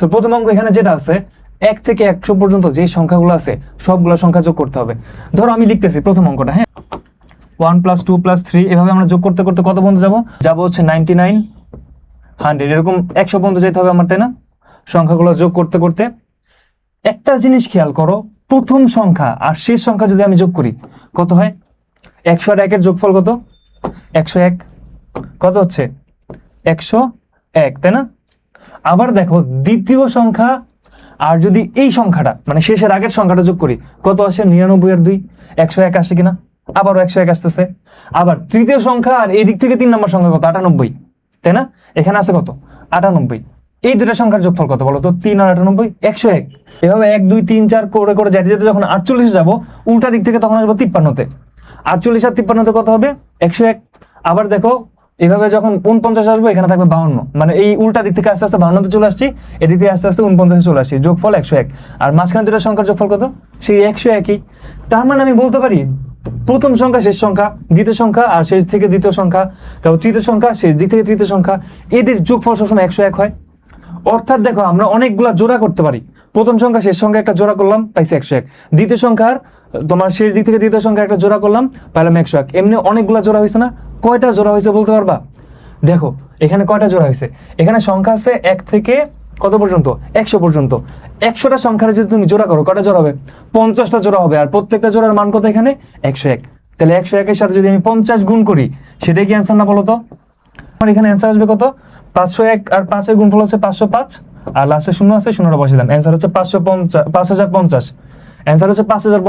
তো প্রথম অঙ্ক এখানে যেটা আছে 1 থেকে 100 পর্যন্ত যে সংখ্যাগুলো আছে সবগুলো সংখ্যা যোগ করতে হবে। ধরো আমি লিখতেছি প্রথম অঙ্কটা, হ্যাঁ 1 + 2 + 3 এভাবে আমরা যোগ করতে করতে কত পর্যন্ত যাবো হচ্ছে 99 100 এরকম 100 পর্যন্ত যেতে হবে আমার, তাই না? সংখ্যাগুলো যোগ করতে করতে একটা জিনিস খেয়াল করো, প্রথম সংখ্যা আর শেষ সংখ্যা যদি আমি যোগ করি কত হয়? 100 আর 1 এর যোগফল কত? 101। কত হচ্ছে? 101, তাই না? আবার দেখো দ্বিতীয় সংখ্যা আর যদি এই সংখ্যাটা মানে শেষের আগের সংখ্যাটা যোগ করি কত আসে? 99 আর 2 101 আসে কিনা? আবারও 101 আসতেছে। আবার তৃতীয় সংখ্যা আর এই দিক থেকে 3 নম্বর সংখ্যা কত? 98, তাই না? এখানে আছে কত? 98। এই দুটো সংখ্যার যোগফল কত বলো তো? 3 আর 98 101। এভাবে 1 2 3 4 করে করে যেতে যেতে যখন 48 যাব উল্টা দিক থেকে তখন আসবো 53-তে। 48 আর 53-তে কত হবে? 101। আবার দেখো এভাবে যখন 49 আসবো এখানে থাকবে 52, মানে এই উল্টা দিক থেকে আস্তে আস্তে 52-তে চলে আসছি, এদিক থেকে আস্তে আস্তে 49-এ চলে আসছি, যোগফল 101। আর মাঝখানে দুটো সংখ্যার যোগফল কত? সেই 101ই। তার মানে আমি বলতে পারি প্রথম সংখ্যা শেষ সংখ্যা, দ্বিতীয় সংখ্যা আর শেষ থেকে দ্বিতীয় সংখ্যা, তারপর তৃতীয় সংখ্যা শেষ দিক থেকে তৃতীয় সংখ্যা, এদের যোগফল সবসময় 101 হয়। অর্থাৎ দেখো আমরা অনেকগুলা জোড়া করতে পারি। প্রথম সংখ্যা শেষ সংখ্যা একটা জোড়া করলাম, পাইছি 101। দ্বিতীয় সংখ্যার তোমার শেষ দিক থেকে দ্বিতীয় সংখ্যা একটা জোড়া করলাম, পাইলাম 101। এমনি অনেকগুলা জোড়া হয়েছে না? কয়টা জোড়া হয়েছে বলতে পারবা? দেখো এখানে কয়টা জোড়া হয়েছে? এখানে সংখ্যা আছে 1 থেকে কত পর্যন্ত? 100 পর্যন্ত। 100টা সংখ্যার যদি তুমি জোড়া করো কয়টা জোড়া হবে? 50টা জোড়া হবে। আর প্রত্যেকটা জোড়ার মান কত এখানে? 101। তাহলে 101 এর সাথে যদি আমি 50 গুণ করি সেটাই কি অ্যান্সার না বলো তো? আমার এখানে অ্যান্সার আসবে কত? 501 আর 5 এর গুণফল হচ্ছে 505 আর লাস্টে শূন্য আছে, শূন্যটা বসিয়ে দিলাম। অ্যান্সার হচ্ছে 5050। অ্যান্সার হচ্ছে 5050।